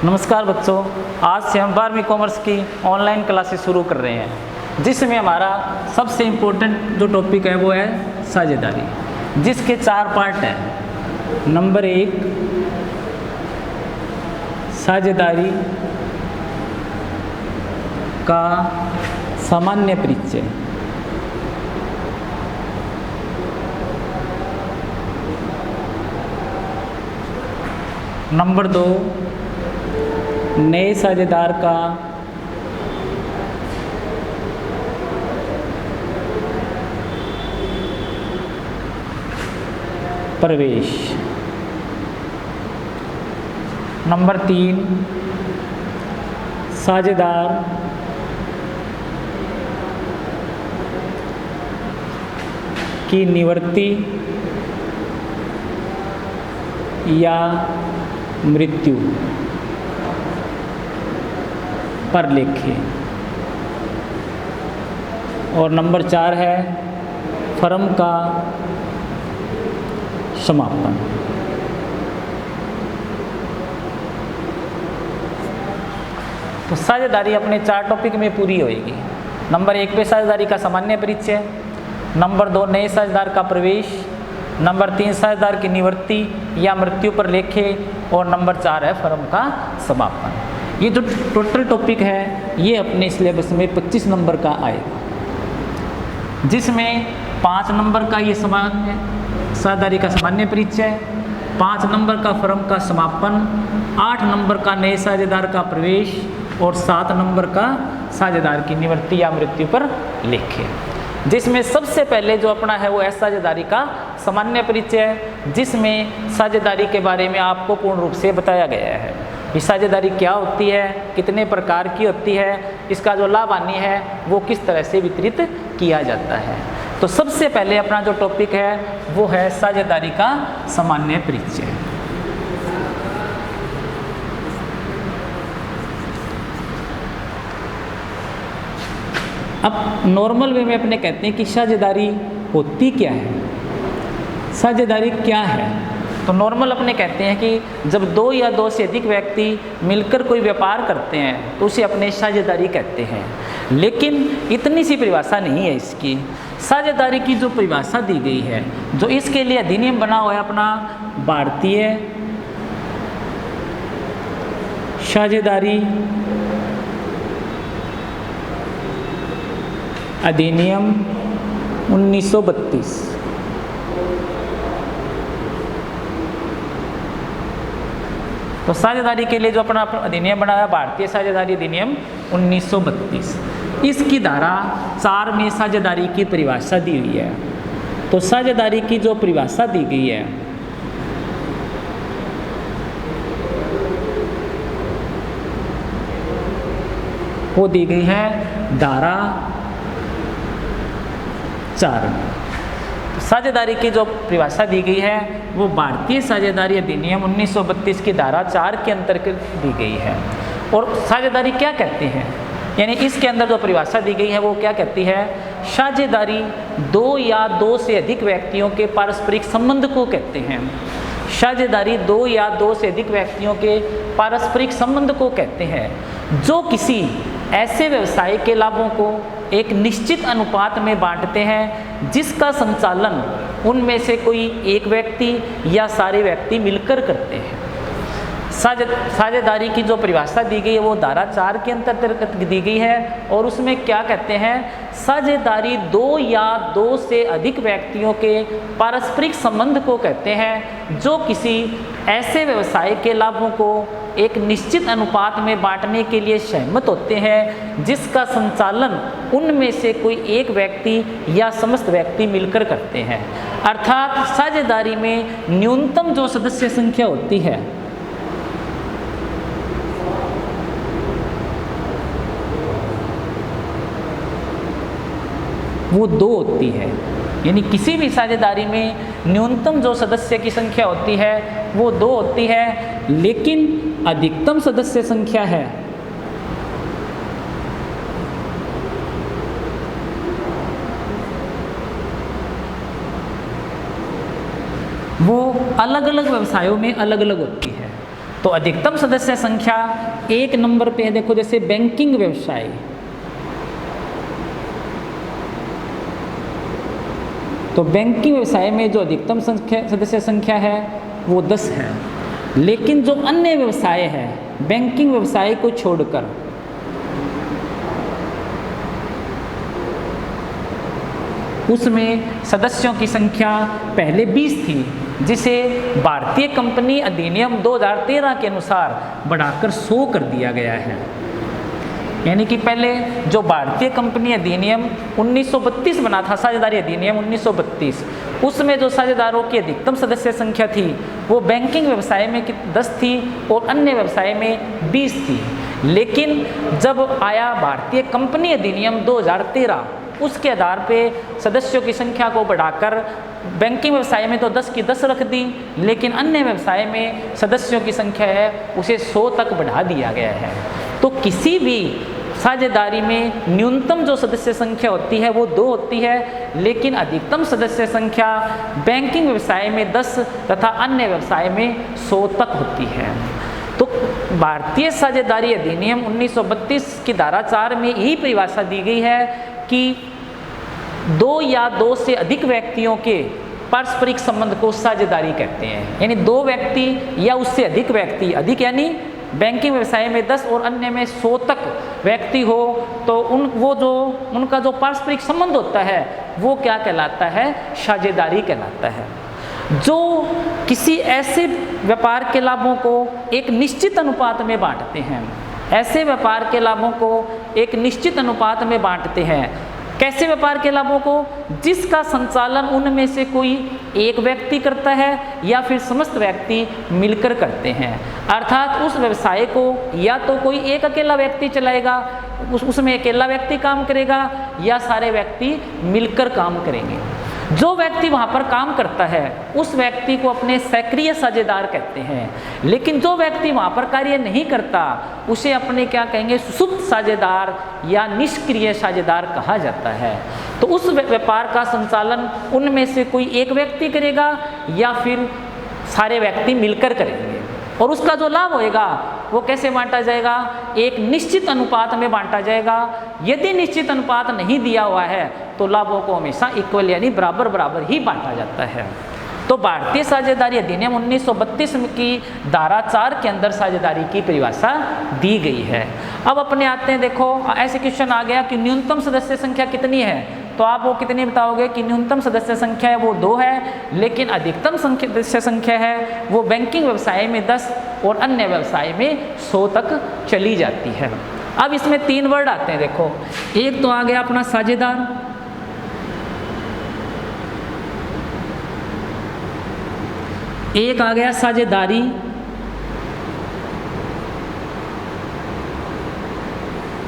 नमस्कार बच्चों, आज से हम 12वीं कॉमर्स की ऑनलाइन क्लासेस शुरू कर रहे हैं, जिसमें हमारा सबसे इम्पोर्टेंट जो टॉपिक है वो है साझेदारी, जिसके 4 पार्ट हैं। नंबर 1 साझेदारी का सामान्य परिचय। नंबर 2 नए साझेदार का प्रवेश। नंबर 3 साझेदार की निवृत्ति या मृत्यु पर लेखे। और नंबर 4 है फर्म का समापन। तो साझेदारी अपने 4 टॉपिक में पूरी होएगी। नंबर 1 पे साझेदारी का सामान्य परिचय, नंबर 2 नए साझेदार का प्रवेश, नंबर 3 साझेदार की निवृत्ति या मृत्यु पर लेखे, और नंबर 4 है फर्म का समापन। ये जो टोटल टॉपिक है ये अपने सिलेबस में 25 नंबर का आएगा, जिसमें 5 नंबर का ये सामान्य साझेदारी का सामान्य परिचय, 5 नंबर का फर्म का समापन, 8 नंबर का नए साझेदार का प्रवेश और 7 नंबर का साझेदार की निवृत्ति या मृत्यु पर लेखे। जिसमें सबसे पहले जो अपना है वो है साझेदारी का सामान्य परिचय, जिसमें साझेदारी के बारे में आपको पूर्ण रूप से बताया गया है कि साझेदारी क्या होती है, कितने प्रकार की होती है, इसका जो लाभ हानि है वो किस तरह से वितरित किया जाता है। तो सबसे पहले अपना जो टॉपिक है वो है साझेदारी का सामान्य परिचय। अब नॉर्मल वे में अपने कहते हैं कि साझेदारी होती क्या है, साझेदारी क्या है। तो नॉर्मल अपने कहते हैं कि जब 2 या 2 से अधिक व्यक्ति मिलकर कोई व्यापार करते हैं तो उसे अपने साझेदारी कहते हैं। लेकिन इतनी सी परिभाषा नहीं है इसकी। साझेदारी की जो परिभाषा दी गई है, जो इसके लिए अधिनियम बना हुआ है अपना भारतीय साझेदारी अधिनियम 1932। तो साझेदारी के लिए जो अपना अधिनियम बना है भारतीय साझेदारी अधिनियम 1932, इसकी धारा 4 में साझेदारी की परिभाषा दी हुई है। तो साझेदारी की जो परिभाषा दी गई है वो दी गई है धारा 4 में। साझेदारी की जो परिभाषा दी गई है वो भारतीय साझेदारी अधिनियम 1932 की धारा 4 के अंतर्गत दी गई है। और साझेदारी क्या कहते हैं, यानी इसके अंदर जो परिभाषा दी गई है वो क्या कहती है, साझेदारी 2 या 2 से अधिक व्यक्तियों के पारस्परिक संबंध को कहते हैं। साझेदारी 2 या 2 से अधिक व्यक्तियों के पारस्परिक संबंध को कहते हैं, जो किसी ऐसे व्यवसाय के लाभों को एक निश्चित अनुपात में बांटते हैं, जिसका संचालन उनमें से कोई एक व्यक्ति या सारे व्यक्ति मिलकर करते हैं। साझेदारी की जो परिभाषा दी गई है वो धारा 4 के अंतर्गत दी गई है, और उसमें क्या कहते हैं, साझेदारी 2 या 2 से अधिक व्यक्तियों के पारस्परिक संबंध को कहते हैं, जो किसी ऐसे व्यवसाय के लाभों को एक निश्चित अनुपात में बांटने के लिए सहमत होते हैं, जिसका संचालन उनमें से कोई एक व्यक्ति या समस्त व्यक्ति मिलकर करते हैं। अर्थात साझेदारी में न्यूनतम जो सदस्य संख्या होती है वो 2 होती है। यानी किसी भी साझेदारी में न्यूनतम जो सदस्य की संख्या होती है वो 2 होती है, लेकिन अधिकतम सदस्य संख्या है वो अलग अलग व्यवसायों में अलग अलग होती है। तो अधिकतम सदस्य संख्या 1 नंबर पे है, देखो जैसे बैंकिंग व्यवसाय, तो बैंकिंग व्यवसाय में जो अधिकतम सदस्य संख्या है वो 10 है। लेकिन जो अन्य व्यवसाय है बैंकिंग व्यवसाय को छोड़कर, उसमें सदस्यों की संख्या पहले 20 थी, जिसे भारतीय कंपनी अधिनियम 2013 के अनुसार बढ़ाकर 100 कर दिया गया है। यानी कि पहले जो भारतीय कंपनी अधिनियम 1932 बना था, साझेदारी अधिनियम 1932, उसमें जो साझेदारों की अधिकतम सदस्य संख्या थी वो बैंकिंग व्यवसाय में 10 थी और अन्य व्यवसाय में 20 थी। लेकिन जब आया भारतीय कंपनी अधिनियम 2013, उसके आधार पे सदस्यों की संख्या को बढ़ाकर बैंकिंग व्यवसाय में तो 10 की 10 रख दी, लेकिन अन्य व्यवसाय में सदस्यों की संख्या है उसे 100 तक बढ़ा दिया गया है। तो किसी भी साझेदारी में न्यूनतम जो सदस्य संख्या होती है वो 2 होती है, लेकिन अधिकतम सदस्य संख्या बैंकिंग व्यवसाय में 10 तथा अन्य व्यवसाय में 100 तक होती है। तो भारतीय साझेदारी अधिनियम 1932 की धारा 4 में यही परिभाषा दी गई है कि 2 या 2 से अधिक व्यक्तियों के पारस्परिक संबंध को साझेदारी कहते हैं। यानी 2 व्यक्ति या उससे अधिक व्यक्ति, अधिक यानी बैंकिंग व्यवसाय में 10 और अन्य में 100 तक व्यक्ति हो, तो उनका जो पारस्परिक संबंध होता है वो क्या कहलाता है? साझेदारी कहलाता है। जो किसी ऐसे व्यापार के लाभों को एक निश्चित अनुपात में बांटते हैं, ऐसे व्यापार के लाभों को एक निश्चित अनुपात में बांटते हैं। कैसे व्यापार के लाभों को? जिसका संचालन उनमें से कोई एक व्यक्ति करता है या फिर समस्त व्यक्ति मिलकर करते हैं। अर्थात उस व्यवसाय को या तो कोई एक अकेला व्यक्ति चलाएगा, उसमें अकेला व्यक्ति काम करेगा, या सारे व्यक्ति मिलकर काम करेंगे। जो व्यक्ति वहाँ पर काम करता है उस व्यक्ति को अपने सक्रिय साझेदार कहते हैं, लेकिन जो व्यक्ति वहाँ पर कार्य नहीं करता उसे अपने क्या कहेंगे? सुसुप्त साझेदार या निष्क्रिय साझेदार कहा जाता है। तो उस व्यापार का संचालन उनमें से कोई एक व्यक्ति करेगा या फिर सारे व्यक्ति मिलकर करेंगे, और उसका जो लाभ होएगा वो कैसे बांटा जाएगा? एक निश्चित अनुपात में बांटा जाएगा। यदि निश्चित अनुपात नहीं दिया हुआ है तो लाभों को हमेशा इक्वल यानी बराबर बराबर ही बांटा जाता है। तो भारतीय साझेदारी अधिनियम 1932 की धारा 4 के अंदर साझेदारी की परिभाषा दी गई है। अब अपने आते हैं, देखो ऐसे क्वेश्चन आ गया कि न्यूनतम सदस्य संख्या कितनी है, तो आप वो कितनी बताओगे? कि न्यूनतम सदस्य संख्या है वो 2 है, लेकिन अधिकतम सदस्य संख्या है वो बैंकिंग व्यवसाय में 10 और अन्य व्यवसाय में 100 तक चली जाती है। अब इसमें 3 वर्ड आते हैं, देखो एक तो आ गया अपना साझेदार, एक आ गया साझेदारी,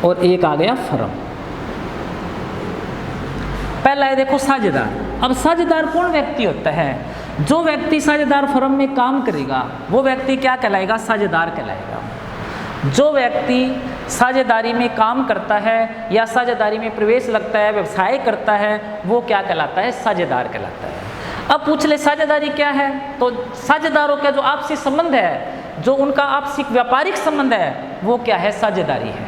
और एक आ गया फर्म। पहला है देखो साझेदार। अब साझेदार कौन व्यक्ति होता है? जो व्यक्ति साझेदार फर्म में काम करेगा वो व्यक्ति क्या कहलाएगा? साझेदार कहलाएगा। जो व्यक्ति साझेदारी में काम करता है या साझेदारी में प्रवेश लगता है, व्यवसाय करता है, वो क्या कहलाता है? साझेदार कहलाता है। अब पूछ ले साझेदारी क्या है? तो साझेदारों का जो आपसी संबंध है, जो उनका आपसी व्यापारिक संबंध है, वो क्या है? साझेदारी है।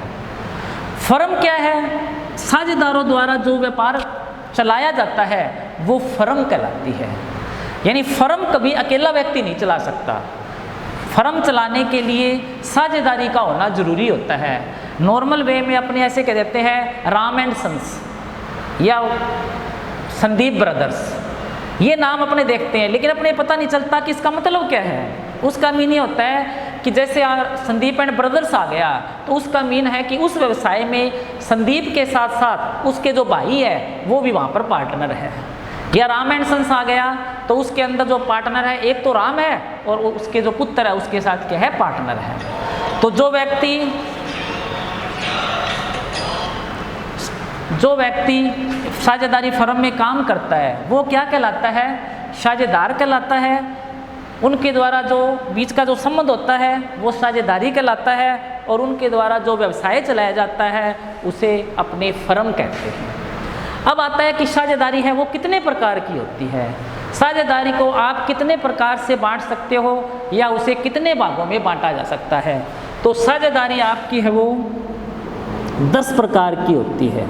फर्म क्या है? साझेदारों द्वारा जो व्यापार चलाया जाता है वो फर्म कहलाती है। यानी फर्म कभी अकेला व्यक्ति नहीं चला सकता। फर्म चलाने के लिए साझेदारी का होना जरूरी होता है। नॉर्मल वे में अपने ऐसे कह देते हैं राम एंड सन्स या संदीप ब्रदर्स, ये नाम अपने देखते हैं, लेकिन अपने पता नहीं चलता कि इसका मतलब क्या है। उसका मीन ये होता है कि जैसे संदीप एंड ब्रदर्स आ गया तो उसका मीन है कि उस व्यवसाय में संदीप के साथ साथ उसके जो भाई है वो भी वहाँ पर पार्टनर है। या राम एंड सन्स आ गया तो उसके अंदर जो पार्टनर है, एक तो राम है और उसके जो पुत्र है उसके साथ क्या है? पार्टनर है। तो जो व्यक्ति साझेदारी फर्म में काम करता है वो क्या कहलाता है? साझेदार कहलाता है। उनके द्वारा जो बीच का जो संबंध होता है वो साझेदारी कहलाता है, और उनके द्वारा जो व्यवसाय चलाया जाता है उसे अपने फर्म कहते हैं। अब आता है कि साझेदारी है वो कितने प्रकार की होती है। साझेदारी को आप कितने प्रकार से बांट सकते हो या उसे कितने भागों में बांटा जा सकता है? तो साझेदारी आपकी है वो 10 प्रकार की होती है।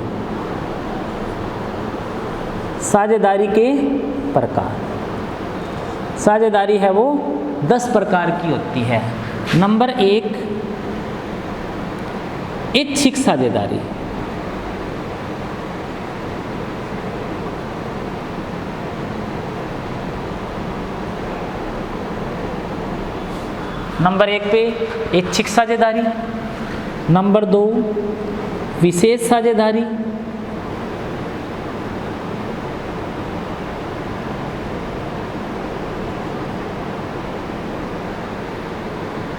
साझेदारी के प्रकार, साझेदारी है वो 10 प्रकार की होती है। नंबर 1, ऐच्छिक साझेदारी। नंबर 1 पे ऐच्छिक साझेदारी। नंबर 2, विशेष साझेदारी।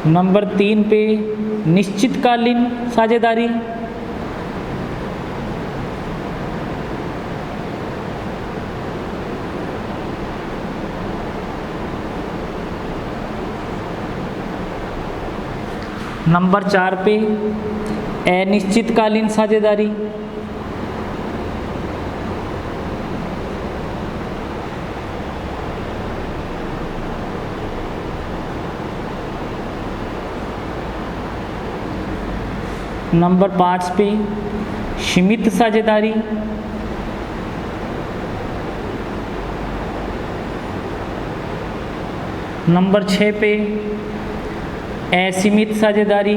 नंबर 3 पे निश्चितकालीन साझेदारी। नंबर 4 पे अनिश्चितकालीन साझेदारी। नंबर 5 पे सीमित साझेदारी। नंबर 6 पे असीमित साझेदारी।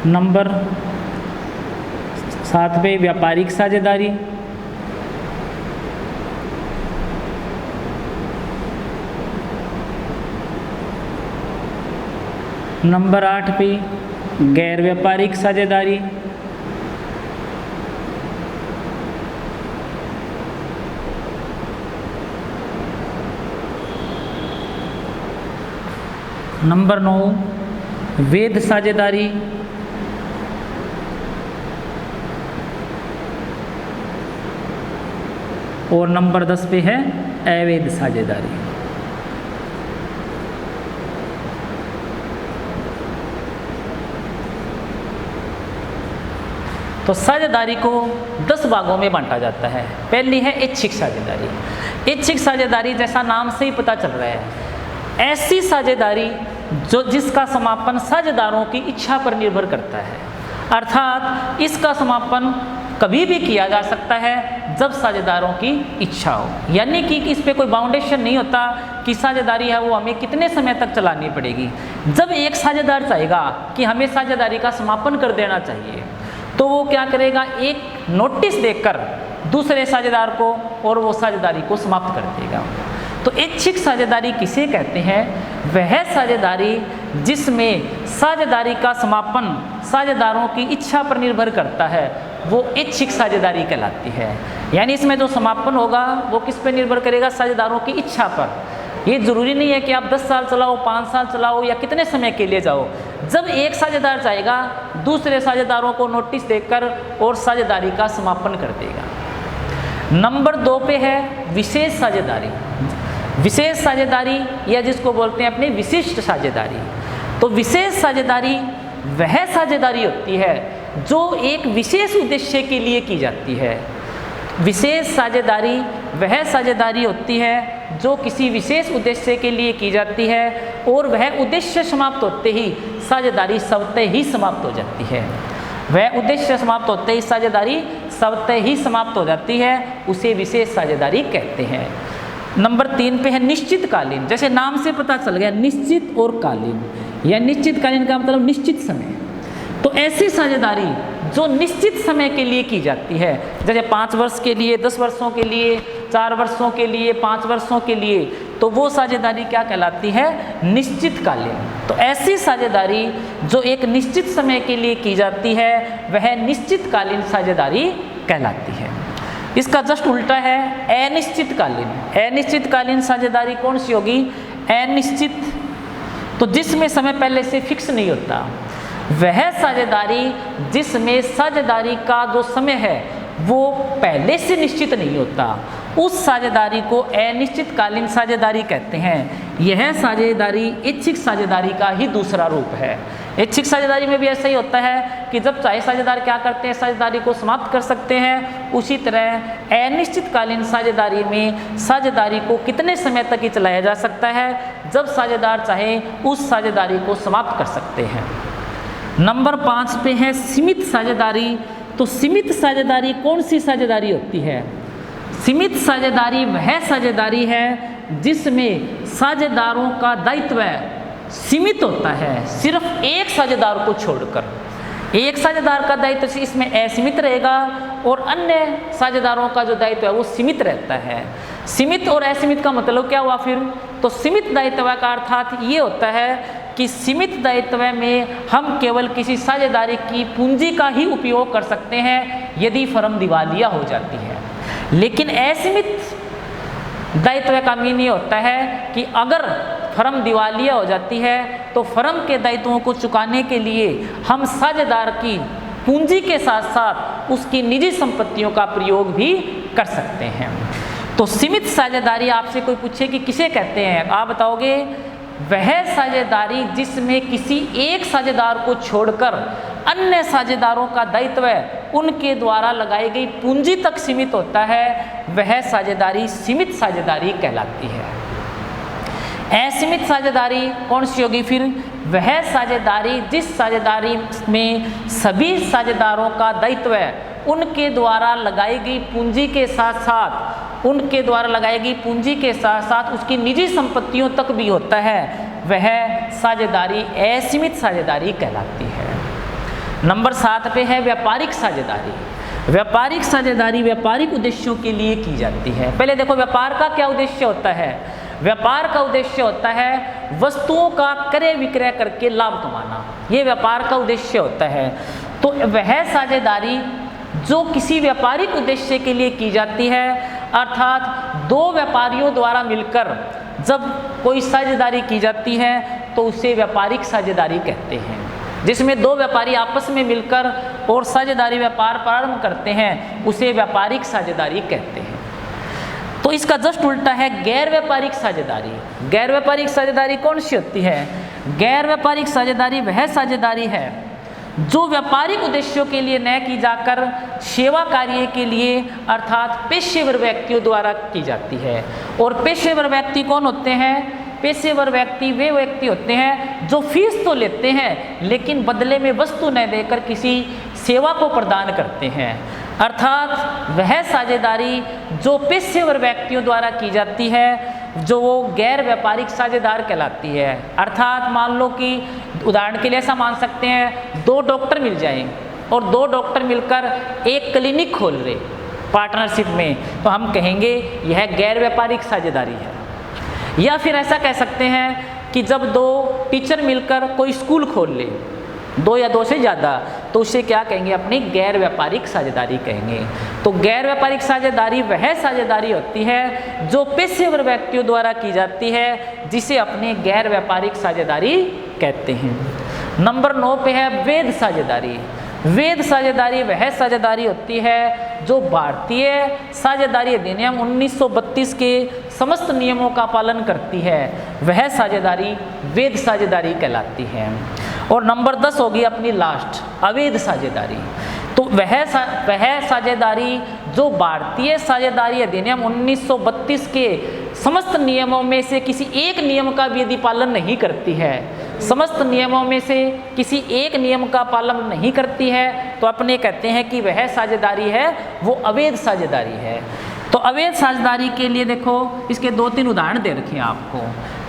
नंबर 7 पे व्यापारिक साझेदारी। नंबर 8 पे गैर व्यापारिक साझेदारी। नंबर 9 वैध साझेदारी। और नंबर 10 पे है अवैध साझेदारी। तो साझेदारी को 10 भागों में बांटा जाता है। पहली है ऐच्छिक साझेदारी। ऐच्छिक साझेदारी जैसा नाम से ही पता चल रहा है, ऐसी साझेदारी जिसका समापन साझेदारों की इच्छा पर निर्भर करता है, अर्थात इसका समापन कभी भी किया जा सकता है जब साझेदारों की इच्छा हो। यानी कि इस पे कोई बाउंडेशन नहीं होता कि साझेदारी है वो हमें कितने समय तक चलानी पड़ेगी। जब एक साझेदार चाहेगा कि हमें साझेदारी का समापन कर देना चाहिए, तो वो क्या करेगा, एक नोटिस देकर दूसरे साझेदार को और वो साझेदारी को समाप्त कर देगा। तो ऐच्छिक साझेदारी किसे कहते हैं? वह साझेदारी जिसमें साझेदारी का समापन साझेदारों की इच्छा पर निर्भर करता है, वो ऐच्छिक साझेदारी कहलाती है। यानी इसमें जो समापन होगा वो किस पर निर्भर करेगा? साझेदारों की इच्छा पर। ये जरूरी नहीं है कि आप 10 साल चलाओ, 5 साल चलाओ या कितने समय के लिए जाओ। जब एक साझेदार चाहेगा, दूसरे साझेदारों को नोटिस देकर और साझेदारी का समापन कर देगा। नंबर 2 पे है विशेष साझेदारी। विशेष साझेदारी या जिसको बोलते हैं अपनी विशिष्ट साझेदारी। तो विशेष साझेदारी वह साझेदारी होती है जो एक विशेष उद्देश्य के लिए की जाती है। विशेष साझेदारी वह साझेदारी होती है जो किसी विशेष उद्देश्य के लिए की जाती है और वह उद्देश्य समाप्त होते ही साझेदारी स्वतः ही समाप्त हो जाती है। वह उद्देश्य समाप्त होते ही साझेदारी स्वतः ही समाप्त हो जाती है, उसे विशेष साझेदारी कहते हैं। नंबर 3 पे है निश्चितकालीन। जैसे नाम से पता चल गया, निश्चित और कालीन, या निश्चितकालीन का मतलब निश्चित समय। तो ऐसी साझेदारी जो निश्चित समय के लिए की जाती है, जैसे 5 वर्ष के लिए, 10 वर्षों के लिए, 4 वर्षों के लिए, 5 वर्षों के लिए, तो वो साझेदारी क्या कहलाती है? निश्चितकालीन। तो ऐसी साझेदारी जो एक निश्चित समय के लिए की जाती है वह निश्चितकालीन साझेदारी कहलाती है। इसका जस्ट उल्टा है अनिश्चितकालीन। अनिश्चितकालीन साझेदारी कौन सी होगी? अनिश्चित, तो जिसमें समय पहले से फिक्स नहीं होता। वह साझेदारी जिसमें साझेदारी का जो समय है वो पहले से निश्चित नहीं होता, उस साझेदारी को अनिश्चितकालीन साझेदारी कहते हैं। यह साझेदारी ऐच्छिक साझेदारी का ही दूसरा रूप है। ऐच्छिक साझेदारी में भी ऐसा ही होता है कि जब चाहे साझेदार क्या करते हैं, साझेदारी को समाप्त कर सकते हैं। उसी तरह अनिश्चितकालीन साझेदारी में साझेदारी को कितने समय तक ही चलाया जा सकता है, जब साझेदार चाहे उस साझेदारी को समाप्त कर सकते हैं। नंबर 5 पे है सीमित साझेदारी। तो सीमित साझेदारी कौन सी साझेदारी होती है? सीमित साझेदारी वह साझेदारी है जिसमें साझेदारों का दायित्व सीमित होता है, सिर्फ एक साझेदार को छोड़कर। एक साझेदार का दायित्व इसमें असीमित रहेगा और अन्य साझेदारों का जो दायित्व है वो सीमित रहता है। सीमित और असीमित का मतलब क्या हुआ फिर? तो सीमित दायित्व का अर्थात ये होता है कि सीमित दायित्व में हम केवल किसी साझेदारी की पूंजी का ही उपयोग कर सकते हैं यदि फर्म दिवालिया हो जाती है। लेकिन असीमित दायित्व का मीन ये होता है कि अगर फर्म दिवालिया हो जाती है तो फर्म के दायित्वों को चुकाने के लिए हम साझेदार की पूंजी के साथ साथ उसकी निजी संपत्तियों का प्रयोग भी कर सकते हैं। तो सीमित साझेदारी आपसे कोई पूछे कि किसे कहते हैं, आप बताओगे वह साझेदारी जिसमें किसी एक साझेदार को छोड़कर अन्य साझेदारों का दायित्व उनके द्वारा लगाई गई पूंजी तक सीमित होता है, वह साझेदारी सीमित साझेदारी कहलाती है। असीमित साझेदारी कौन सी होगी फिर? वह साझेदारी जिस साझेदारी में सभी साझेदारों का दायित्व उनके द्वारा लगाई गई पूंजी के साथ साथ उसकी निजी संपत्तियों तक भी होता है, वह साझेदारी असीमित साझेदारी कहलाती है। नंबर 7 पे है व्यापारिक साझेदारी। व्यापारिक साझेदारी व्यापारिक उद्देश्यों के लिए की जाती है। पहले देखो व्यापार का क्या उद्देश्य होता है? व्यापार का उद्देश्य होता है वस्तुओं का क्रय विक्रय करके लाभ कमाना, ये व्यापार का उद्देश्य होता है। तो वह साझेदारी जो किसी व्यापारिक उद्देश्य के लिए की जाती है, अर्थात दो व्यापारियों द्वारा मिलकर जब कोई साझेदारी की जाती है तो उसे व्यापारिक साझेदारी कहते हैं। जिसमें दो व्यापारी आपस में मिलकर और साझेदारी व्यापार प्रारंभ करते हैं, उसे व्यापारिक साझेदारी कहते हैं। तो इसका जस्ट उल्टा है गैर व्यापारिक साझेदारी। गैर व्यापारिक साझेदारी कौन सी होती है? गैर व्यापारिक साझेदारी वह साझेदारी है जो व्यापारिक उद्देश्यों के लिए न की जाकर सेवा कार्य के लिए अर्थात पेशेवर व्यक्तियों द्वारा की जाती है। और पेशेवर व्यक्ति कौन होते हैं? पेशेवर व्यक्ति वे व्यक्ति होते हैं जो फीस तो लेते हैं लेकिन बदले में वस्तु न देकर किसी सेवा को प्रदान करते हैं। अर्थात वह साझेदारी जो पेशेवर व्यक्तियों द्वारा की जाती है, जो वो गैर व्यापारिक साझेदार कहलाती है। अर्थात मान लो कि उदाहरण के लिए ऐसा मान सकते हैं, दो डॉक्टर मिल जाएं और दो डॉक्टर मिलकर एक क्लिनिक खोल रहे पार्टनरशिप में, तो हम कहेंगे यह गैर व्यापारिक साझेदारी है। या फिर ऐसा कह सकते हैं कि जब दो टीचर मिलकर कोई स्कूल खोल ले, दो या दो से ज़्यादा, तो उसे क्या कहेंगे? अपनी गैर व्यापारिक साझेदारी कहेंगे। तो गैर व्यापारिक साझेदारी वह साझेदारी होती है जो पेशेवर व्यक्तियों द्वारा की जाती है, जिसे अपने गैर व्यापारिक साझेदारी कहते हैं। नंबर 9 पे है वैध साझेदारी। वैध साझेदारी वह साझेदारी होती है जो भारतीय साझेदारी अधिनियम 1932 के समस्त नियमों का पालन करती है, वह साझेदारी वैध साझेदारी कहलाती है। और नंबर 10 होगी अपनी लास्ट, अवैध साझेदारी। तो वह साझेदारी जो भारतीय साझेदारी अधिनियम 1932 के समस्त नियमों में से किसी एक नियम का भी यदि पालन नहीं करती है, समस्त नियमों में से किसी एक नियम का पालन नहीं करती है, तो अपने कहते हैं कि वह साझेदारी है वो अवैध साझेदारी है। तो अवैध साझेदारी के लिए देखो इसके 2-3 उदाहरण दे रखे हैं आपको।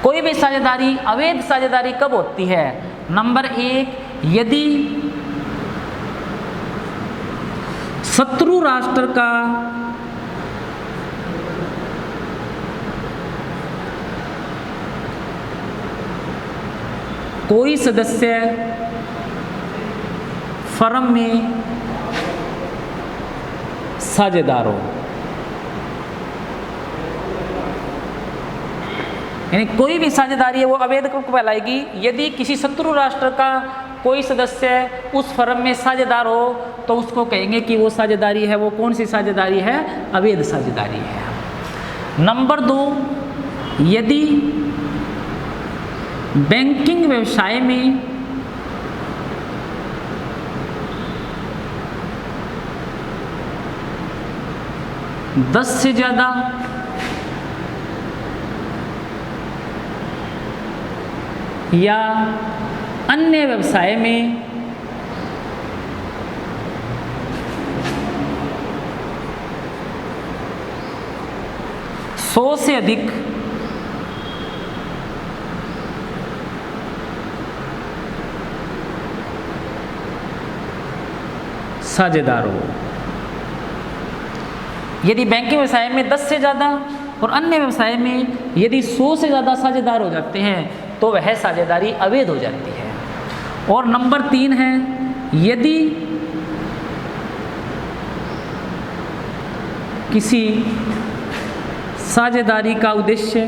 कोई भी साझेदारी अवैध साझेदारी कब होती है? नंबर 1, यदि शत्रु राष्ट्र का कोई सदस्य फर्म में साझेदार हो, यानी कोई भी साझेदारी है वो अवैध को कहलाएगी यदि किसी शत्रु राष्ट्र का कोई सदस्य उस फर्म में साझेदार हो, तो उसको कहेंगे कि वो साझेदारी है वो कौन सी साझेदारी है? अवैध साझेदारी है। नंबर 2, यदि बैंकिंग व्यवसाय में 10 से ज़्यादा या अन्य व्यवसाय में सौ से अधिक साझेदार हो। यदि बैंकिंग व्यवसाय में 10 से ज़्यादा और अन्य व्यवसाय में यदि 100 से ज़्यादा साझेदार हो जाते हैं तो वह साझेदारी अवैध हो जाती है। और नंबर 3 है, यदि किसी साझेदारी का उद्देश्य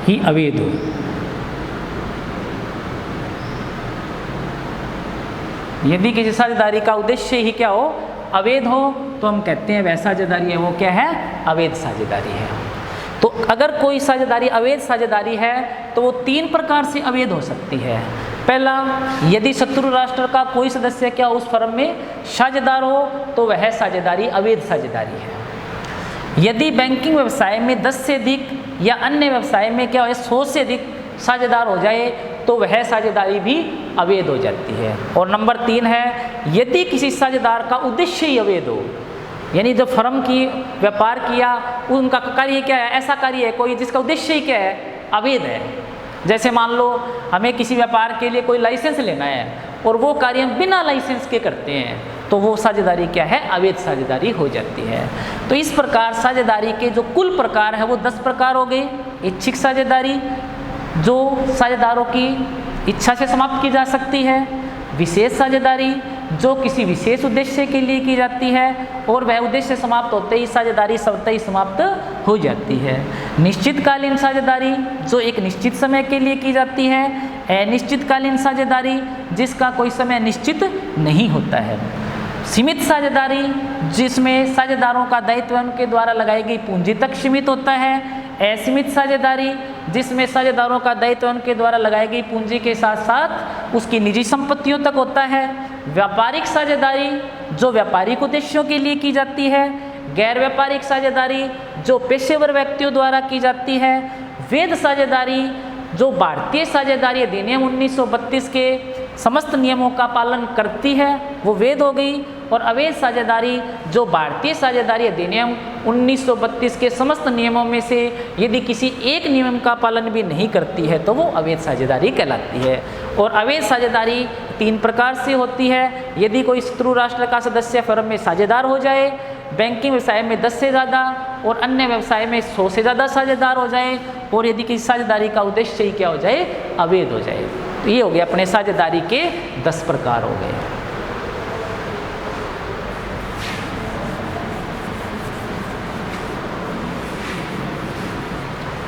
ही अवैध हो। यदि किसी साझेदारी का उद्देश्य ही क्या हो, अवैध हो, तो हम कहते हैं वह साझेदारी है वो क्या है, अवैध साझेदारी है। तो अगर कोई साझेदारी अवैध साझेदारी है तो वो 3 प्रकार से अवैध हो सकती है। पहला, यदि शत्रु राष्ट्र का कोई सदस्य क्या उस फर्म में साझेदार हो तो वह साझेदारी अवैध साझेदारी है। यदि बैंकिंग व्यवसाय में 10 से अधिक या अन्य व्यवसाय में क्या है 100 से अधिक साझेदार हो जाए तो वह साझेदारी भी अवैध हो जाती है। और नंबर 3 है, यदि किसी साझेदार का उद्देश्य ही अवैध हो, यानी जो फर्म की व्यापार किया उनका कार्य क्या है, ऐसा कार्य है कोई जिसका उद्देश्य ही क्या है, अवैध है। जैसे मान लो हमें किसी व्यापार के लिए कोई लाइसेंस लेना है और वो कार्य हम बिना लाइसेंस के करते हैं तो वो साझेदारी क्या है, अवैध साझेदारी हो जाती है। तो इस प्रकार साझेदारी के जो कुल प्रकार है वो 10 प्रकार हो गए। इच्छिक साझेदारी जो साझेदारों की इच्छा से समाप्त की जा सकती है, विशेष साझेदारी जो किसी विशेष उद्देश्य के लिए की जाती है और वह उद्देश्य समाप्त होते ही साझेदारी स्वतः ही समाप्त हो जाती है, निश्चितकालीन साझेदारी जो एक निश्चित समय के लिए की जाती है, अनिश्चितकालीन साझेदारी जिसका कोई समय निश्चित नहीं होता है, सीमित साझेदारी जिसमें साझेदारों का दायित्व उनके द्वारा लगाई गई पूंजी तक सीमित होता है, असीमित साझेदारी जिसमें साझेदारों का दायित्व उनके द्वारा लगाई गई पूंजी के साथ साथ उसकी निजी संपत्तियों तक होता है, व्यापारिक साझेदारी जो व्यापारिक उद्देश्यों के लिए की जाती है, गैर व्यापारिक साझेदारी जो पेशेवर व्यक्तियों द्वारा की जाती है, वैध साझेदारी जो भारतीय साझेदारी अधिनियम 1932 के समस्त नियमों का पालन करती है वो वैध हो गई, और अवैध साझेदारी जो भारतीय साझेदारी अधिनियम 1932 के समस्त नियमों में से यदि किसी एक नियम का पालन भी नहीं करती है तो वो अवैध साझेदारी कहलाती है। और अवैध साझेदारी 3 प्रकार से होती है। यदि कोई शत्रु राष्ट्र का सदस्य फर्म में साझेदार हो जाए, बैंकिंग व्यवसाय में 10 से ज़्यादा और अन्य व्यवसाय में 100 से ज़्यादा साझेदार हो जाए, और यदि किसी साझेदारी का उद्देश्य ही क्या हो जाए, अवैध हो जाए। तो ये हो गए अपने साझेदारी के 10 प्रकार हो गए।